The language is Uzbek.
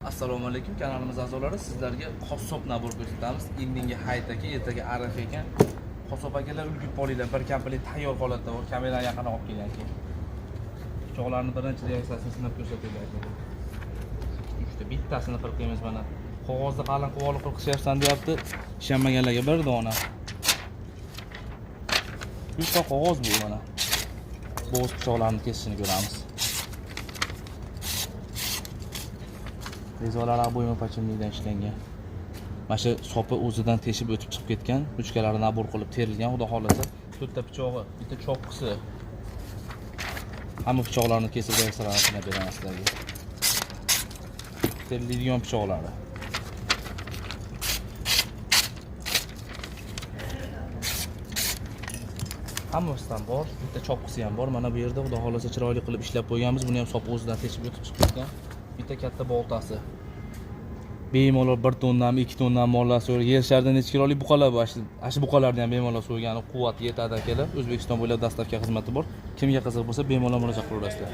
Assalomu alaykum, kanalimiz a'zolari, sizlarga qassob nabor ko'rsatamiz. Indingi hayit aka, ertaga araf ekan. Qassob akalar ulgib olinglar, bir komplet tayyor holatda bor. Kameraga yaqin olib kelgan keyin. Pichoqlarni birinchi reaksiyasini sinab ko'rsataylik aka. Uchta bittasini qirqamiz mana. Qog'ozni qalin qilib olib qirqishyapsan deyapti. Ishonmaganlarga bir dona. Uchta qog'oz bu mana. Bo'z pichoqlarni kesishini ko'ramiz. Rezolar bo'yma pachimlikdan ishlangan. Mana shu sopi o'zidan teshib o'tib chiqib ketgan. Uchkalari nabor qilib terilgan, xudo xolasa. To'rtta pichog'i, bitta choqqisi. Hamma pichoqlarni kesib reaksiyalarni sinab beramiz sizlarga. Teriladigan pichoqlari. Hammasidan bor, bitta choqqisi ham bor. Mana bu yerda xudo xolasa chiroyli qilib ishlab qo'yganmiz. Buni ham sopi o'zidan teshib o'tib chiqib ketgan. Bitta katta boltasi. Bemalol 1 tonnami, 2 tonnami mollar so'rab, yer sharida necha kilolik buqalar bor. Ashi buqalarni ham bemalol so'ygani quvvat yetadi akalar. O'zbekiston bo'ylab dastavka xizmati bor. Kimga qiziq bo'lsa, bemalol murojaat qilaverasizlar.